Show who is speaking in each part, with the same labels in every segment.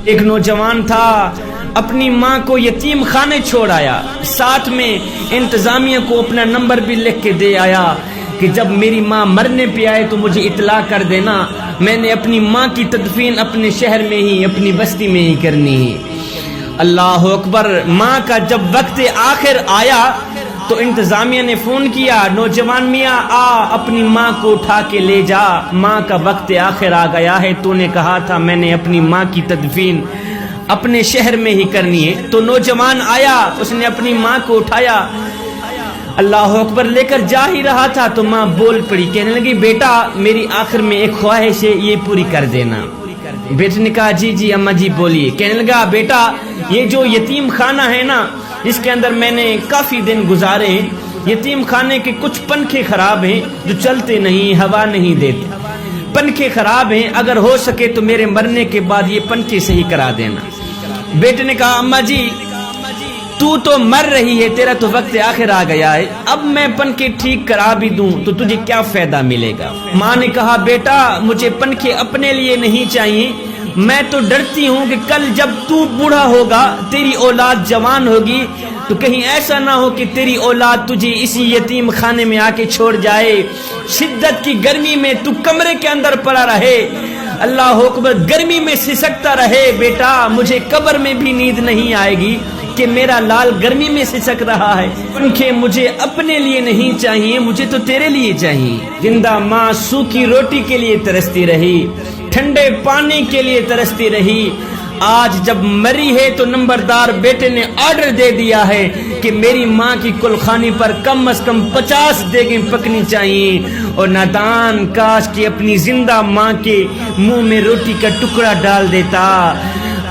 Speaker 1: ایک نوجوان تھا، اپنی ماں کو یتیم خانے چھوڑ آیا، ساتھ میں انتظامیہ کو اپنا نمبر بھی لکھ کے دے آیا کہ جب میری ماں مرنے پہ آئے تو مجھے اطلاع کر دینا، میں نے اپنی ماں کی تدفین اپنے شہر میں ہی، اپنی بستی میں ہی کرنی ہے۔ اللہ اکبر۔ ماں کا جب وقت آخر آیا تو انتظامیہ نے فون کیا، نوجوان میاں آ اپنی ماں کو اٹھا کے لے جا، ماں کا وقت آخر آ گیا ہے، تو نے کہا تھا میں نے اپنی ماں کی تدفین اپنے شہر میں ہی کرنی ہے۔ تو نوجوان آیا، اس نے اپنی ماں کو اٹھایا، اللہ اکبر، لے کر جا ہی رہا تھا تو ماں بول پڑی، کہنے لگی بیٹا میری آخر میں ایک خواہش ہے، یہ پوری کر دینا۔ بیٹے نے کہا جی جی اماں جی بولیے۔ کہنے لگا بیٹا یہ جو یتیم خانہ ہے نا، جس کے اندر میں نے کافی دن گزارے ہیں، یتیم خانے کے کچھ پنکھے خراب ہیں جو چلتے نہیں، ہوا نہیں دیتے، پنکھے خراب ہیں، اگر ہو سکے تو میرے مرنے کے بعد یہ پنکھے صحیح کرا دینا۔ بیٹے نے کہا اماں جی تو مر رہی ہے، تیرا تو وقت آخر آ گیا ہے، اب میں پنکھے ٹھیک کرا بھی دوں تو تجھے کیا فائدہ ملے گا؟ ماں نے کہا بیٹا مجھے پنکھے اپنے لیے نہیں چاہیے، میں تو ڈرتی ہوں کہ کل جب تو بوڑھا ہوگا، تیری اولاد جوان ہوگی، تو کہیں ایسا نہ ہو کہ تیری اولاد تجھے اسی یتیم خانے میں آ کے چھوڑ جائے، شدت کی گرمی میں تو کمرے کے اندر پڑا رہے، اللہ اکبر، گرمی میں سسکتا رہے، بیٹا مجھے قبر میں بھی نیند نہیں آئے گی کہ میرا لال گرمی میں سسک رہا ہے۔ پنکھے مجھے اپنے لیے نہیں چاہیے، مجھے تو تیرے لیے چاہیے۔ زندہ ماں سوکھی روٹی کے لیے ترستی رہی، ٹھنڈے پانی کے لیے ترستی رہی، آج جب مری ہے تو نمبردار بیٹے نے آرڈر دے دیا ہے کہ میری ماں کی کلخانی پر کم از کم 50 دیگیں پکنی چاہیے، اور نادان کاش کہ اپنی زندہ ماں کے منہ میں روٹی کا ٹکڑا ڈال دیتا،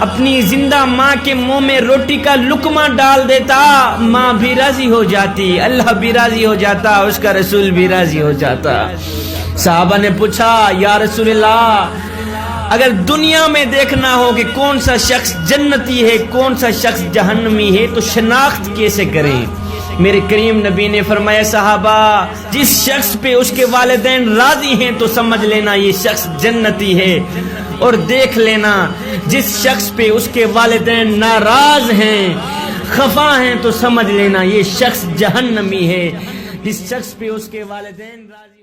Speaker 1: اپنی زندہ ماں کے منہ میں روٹی کا لقمہ ڈال دیتا، ماں بھی راضی ہو جاتی، اللہ بھی راضی ہو جاتا، اس کا رسول بھی راضی ہو جاتا۔ صحابہ نے پوچھا یا رسول اللہ اگر دنیا میں دیکھنا ہو کہ کون سا شخص جنتی ہے کون سا شخص جہنمی ہے تو شناخت کیسے کریں؟ میرے کریم نبی نے فرمایا صحابہ جس شخص پہ اس کے والدین راضی ہیں تو سمجھ لینا یہ شخص جنتی ہے، اور دیکھ لینا جس شخص پہ اس کے والدین ناراض ہیں، خفا ہیں، تو سمجھ لینا یہ شخص جہنمی ہے۔ جس شخص پہ اس کے والدین راضی